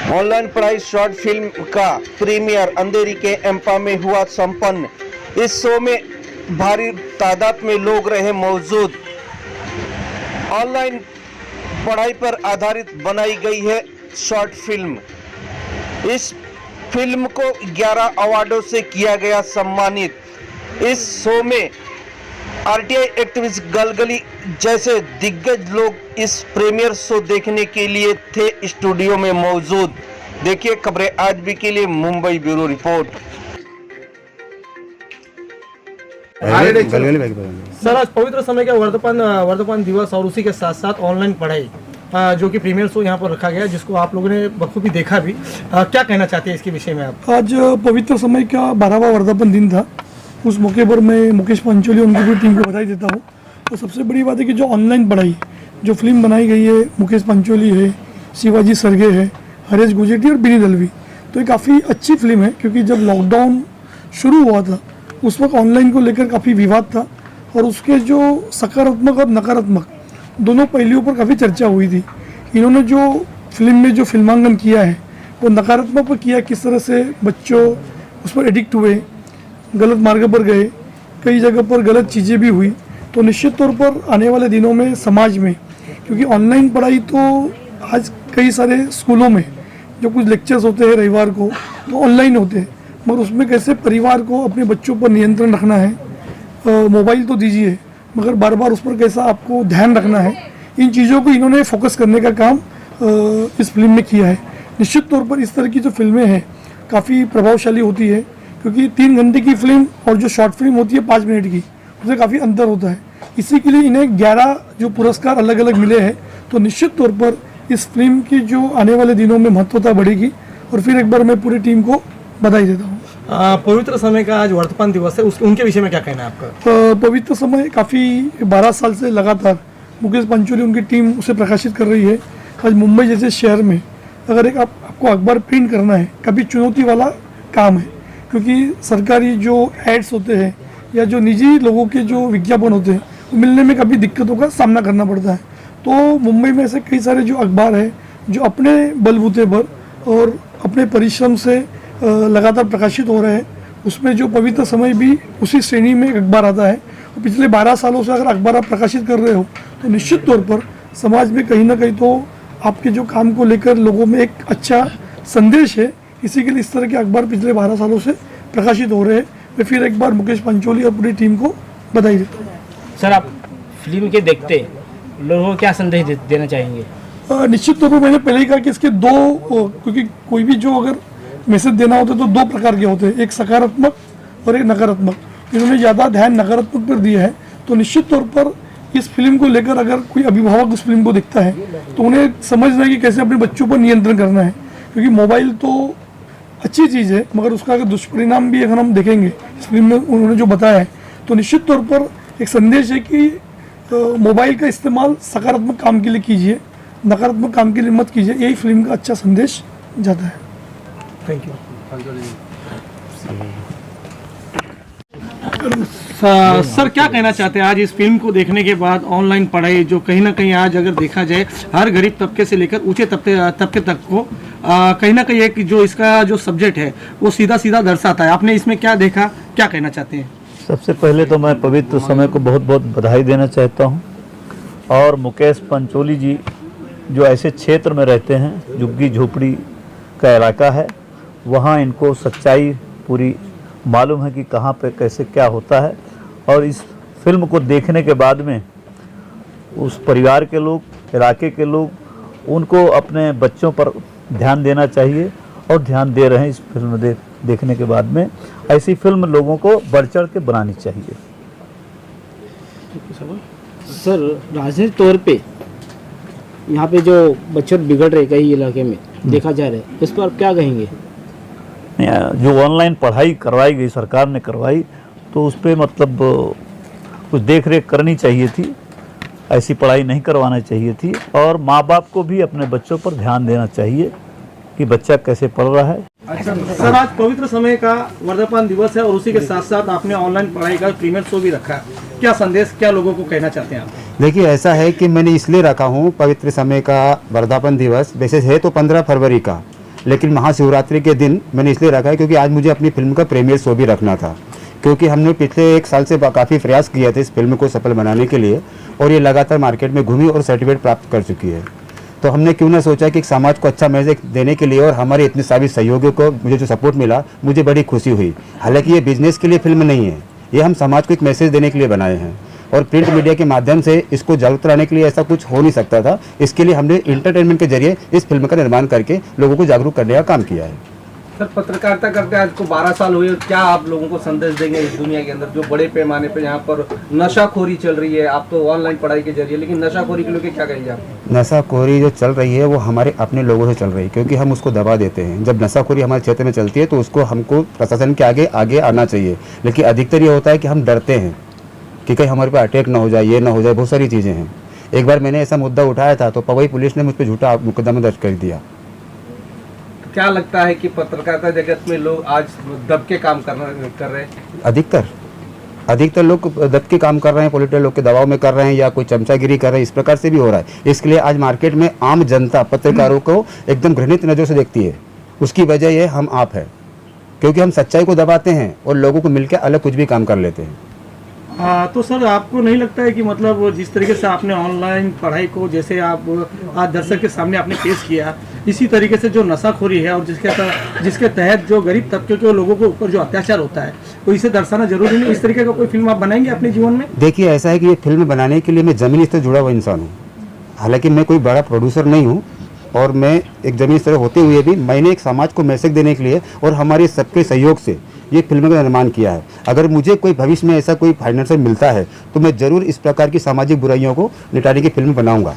Online पढ़ाई short film का premiere अंधेरी के एम्पा में हुआ संपन्न। इस शो में भारी तादाद में लोग रहे मौजूद। ऑनलाइन पढ़ाई पर आधारित बनाई गई है शॉर्ट फिल्म। इस फिल्म को 11 अवार्डों से किया गया सम्मानित। इस शो में आरटीआई एक्टिविस्ट गलगली जैसे दिग्गज लोग इस प्रीमियर शो देखने के लिए थे स्टूडियो में मौजूद। देखिए खबरें आज भी के लिए मुंबई ब्यूरो रिपोर्ट। सर, आज पवित्र समय का वर्धमान दिवस और उसी के साथ साथ ऑनलाइन पढ़ाई जो कि प्रीमियर शो यहाँ पर रखा गया, जिसको आप लोगों ने बखूबी देखा भी। क्या कहना चाहते हैं इसके विषय में आप? आज पवित्र समय का 12वां वर्धापन दिन था। उस मौके पर मैं मुकेश पंचोली और उनकी पूरी टीम को बधाई देता हूँ। तो सबसे बड़ी बात है कि जो ऑनलाइन पढ़ाई, जो फिल्म बनाई गई है, मुकेश पंचोली है, शिवाजी सरगे है, हरेश गुजेटी और बिनी दलवी, तो ये काफ़ी अच्छी फिल्म है। क्योंकि जब लॉकडाउन शुरू हुआ था उस वक्त ऑनलाइन को लेकर काफ़ी विवाद था और उसके जो सकारात्मक और नकारात्मक दोनों पहलुओं पर काफ़ी चर्चा हुई थी। इन्होंने जो फिल्म में जो फिल्मांकन किया है वो नकारात्मक पर किया, किस तरह से बच्चों उस पर एडिक्ट हुए, गलत मार्ग पर गए, कई जगह पर गलत चीज़ें भी हुई। तो निश्चित तौर पर आने वाले दिनों में समाज में, क्योंकि ऑनलाइन पढ़ाई तो आज कई सारे स्कूलों में जो कुछ लेक्चर्स होते हैं रविवार को तो ऑनलाइन होते हैं, मगर उसमें कैसे परिवार को अपने बच्चों पर नियंत्रण रखना है। मोबाइल तो दीजिए मगर बार बार उस पर कैसा आपको ध्यान रखना है, इन चीज़ों को इन्होंने फोकस करने का काम इस फिल्म में किया है। निश्चित तौर पर इस तरह की जो फिल्में हैं काफ़ी प्रभावशाली होती है, क्योंकि 3 घंटे की फिल्म और जो शॉर्ट फिल्म होती है 5 मिनट की, उसमें काफ़ी अंतर होता है। इसी के लिए इन्हें 11 जो पुरस्कार अलग अलग मिले हैं। तो निश्चित तौर पर इस फिल्म की जो आने वाले दिनों में महत्वता बढ़ेगी। और फिर एक बार मैं पूरी टीम को बधाई देता हूँ। पवित्र समय का आज वर्धमान दिवस है, उनके विषय में क्या कहना है आपका? पवित्र समय काफ़ी 12 साल से लगातार मुकेश पंचोली उनकी टीम उसे प्रकाशित कर रही है। आज मुंबई जैसे शहर में अगर एक आपको अखबार प्रिंट करना है, काफ़ी चुनौती वाला काम है, क्योंकि सरकारी जो एड्स होते हैं या जो निजी लोगों के जो विज्ञापन होते हैं वो मिलने में काफ़ी दिक्कतों का सामना करना पड़ता है। तो मुंबई में ऐसे कई सारे जो अखबार हैं जो अपने बलबूते पर और अपने परिश्रम से लगातार प्रकाशित हो रहे हैं। उसमें जो पवित्र समय भी उसी श्रेणी में एक अखबार आता है। और पिछले 12 सालों से अगर अखबार आप प्रकाशित कर रहे हो तो निश्चित तौर पर समाज में कहीं ना कहीं तो आपके जो काम को लेकर लोगों में एक अच्छा संदेश है। इसी के लिए इस तरह के अखबार पिछले 12 सालों से प्रकाशित हो रहे हैं। मैं फिर एक बार मुकेश पंचोली और पूरी टीम को बधाई देता हूँ। सर, आप फिल्म के देखते लोगों को क्या संदेश देना चाहेंगे? निश्चित तौर पर मैंने पहले ही कहा कि इसके क्योंकि कोई भी जो अगर मैसेज देना होता है तो 2 प्रकार के होते हैं, एक सकारात्मक और एक नकारात्मक। इन्होंने ज़्यादा ध्यान नकारात्मक पर दिया है। तो निश्चित तौर पर इस फिल्म को लेकर अगर कोई अभिभावक इस फिल्म को देखता है तो उन्हें समझना है कि कैसे अपने बच्चों पर नियंत्रण करना है। क्योंकि मोबाइल तो अच्छी चीज़ है मगर उसका अगर दुष्परिणाम भी अगर हम देखेंगे इस फिल्म में उन्होंने जो बताया है, तो निश्चित तौर पर एक संदेश है कि मोबाइल का इस्तेमाल सकारात्मक काम के लिए कीजिए, नकारात्मक काम के लिए मत कीजिए। यही फिल्म का अच्छा संदेश जाता है। थैंक यू सर, क्या कहना चाहते हैं आज इस फिल्म को देखने के बाद? ऑनलाइन पढ़ाई जो कहीं ना कहीं आज अगर देखा जाए हर गरीब तबके से लेकर ऊंचे तबके तक को कहीं ना कहीं एक जो इसका जो सब्जेक्ट है वो सीधा सीधा दर्शाता है। आपने इसमें क्या देखा, क्या कहना चाहते हैं? सबसे पहले तो मैं पवित्र समय को बहुत बहुत बधाई देना चाहता हूँ। और मुकेश पंचोली जी जो ऐसे क्षेत्र में रहते हैं, झुग्गी झोपड़ी का इलाका है, वहाँ इनको सच्चाई पूरी मालूम है कि कहाँ पे कैसे क्या होता है। और इस फिल्म को देखने के बाद में उस परिवार के लोग, इलाके के लोग, उनको अपने बच्चों पर ध्यान देना चाहिए और ध्यान दे रहे हैं। इस फिल्म देखने के बाद में ऐसी फिल्म लोगों को बढ़ चढ़ के बनानी चाहिए। सर, राजनीतिक तौर पे यहाँ पे जो बच्चे बिगड़ रहे कई इलाके में देखा जा रहा है, इस पर आप क्या कहेंगे? जो ऑनलाइन पढ़ाई करवाई गई, सरकार ने करवाई, तो उस पर मतलब कुछ देख रेख करनी चाहिए थी। ऐसी पढ़ाई नहीं करवाना चाहिए थी। और माँ बाप को भी अपने बच्चों पर ध्यान देना चाहिए कि बच्चा कैसे पढ़ रहा है। सर, आज पवित्र समय का वर्धापन दिवस है और उसी के साथ साथ आपने ऑनलाइन पढ़ाई का प्रीमियर शो भी रखा है। क्या संदेश, क्या लोगों को कहना चाहते हैं आप? देखिए, ऐसा है कि मैंने इसलिए रखा हूँ पवित्र समय का वर्धापन दिवस, वैसे है तो 15 फरवरी का, लेकिन महाशिवरात्रि के दिन मैंने इसलिए रखा है क्योंकि आज मुझे अपनी फिल्म का प्रीमियर शो भी रखना था, क्योंकि हमने पिछले 1 साल से काफ़ी प्रयास किया था इस फिल्म को सफल बनाने के लिए और ये लगातार मार्केट में घूमी और सर्टिफिकेट प्राप्त कर चुकी है। तो हमने क्यों ना सोचा कि समाज को अच्छा मैसेज देने के लिए और हमारे इतने सारे सहयोगियों को मुझे जो सपोर्ट मिला मुझे बड़ी खुशी हुई। हालांकि ये बिजनेस के लिए फिल्म नहीं है, ये हम समाज को एक मैसेज देने के लिए बनाए हैं और प्रिंट मीडिया के माध्यम से इसको जागरूक कराने के लिए ऐसा कुछ हो नहीं सकता था। इसके लिए हमने इंटरटेनमेंट के जरिए इस फिल्म का निर्माण करके लोगों को जागरूक करने का काम किया है। सर पत्रकारिता करते आज को 12 साल हुए, क्या आप लोगों को संदेश देंगे इस दुनिया के अंदर जो बड़े पैमाने पे यहाँ पर नशाखोरी चल रही है? आप तो ऑनलाइन पढ़ाई के जरिए, लेकिन नशाखोरी के लोग क्या कहेंगे आप? नशाखोरी जो चल रही है वो हमारे अपने लोगों से चल रही है, क्योंकि हम उसको दबा देते हैं। जब नशाखोरी हमारे क्षेत्र में चलती है तो उसको हमको प्रशासन के आगे आना चाहिए, लेकिन अधिकतर ये होता है कि हम डरते हैं कि कहीं हमारे पे अटैक ना हो जाए, ये ना हो जाए, बहुत सारी चीज़ें हैं। एक बार मैंने ऐसा मुद्दा उठाया था तो पवई पुलिस ने मुझ पर झूठा मुकदमा दर्ज कर दिया। क्या लगता है कि पत्रकारिता जगत में लोग आज दब के काम कर रहे हैं? अधिकतर लोग दब के काम कर रहे हैं, पॉलिटिकल लोग के दबाव में कर रहे हैं या कोई चमचागिरी कर रहे हैं, इस प्रकार से भी हो रहा है। इसके लिए आज मार्केट में आम जनता पत्रकारों को एकदम घृणित नज़र से देखती है। उसकी वजह ये हम आप है, क्योंकि हम सच्चाई को दबाते हैं और लोगों को मिलकर अलग कुछ भी काम कर लेते हैं। तो सर आपको नहीं लगता है कि मतलब जिस तरीके से आपने ऑनलाइन पढ़ाई को जैसे आप आज दर्शक के सामने आपने पेश किया, इसी तरीके से जो नशाखोरी है और जिसके तहत जो गरीब तबके के लोगों के ऊपर जो अत्याचार होता है, तो इसे दर्शाना जरूरी नहीं? इस तरीके का कोई फिल्म आप बनाएंगे अपने जीवन में? देखिए, ऐसा है कि ये फिल्म बनाने के लिए मैं ज़मीनी स्तर जुड़ा हुआ इंसान हूँ। हालांकि मैं कोई बड़ा प्रोड्यूसर नहीं हूँ और मैं एक ज़मीनी स्तर होते हुए भी मैंने एक समाज को मैसेज देने के लिए और हमारे सबके सहयोग से ये फिल्म का निर्माण किया है। अगर मुझे कोई भविष्य में ऐसा कोई फाइनेंशियल मिलता है तो मैं ज़रूर इस प्रकार की सामाजिक बुराइयों को निपटाने की फिल्म बनाऊंगा।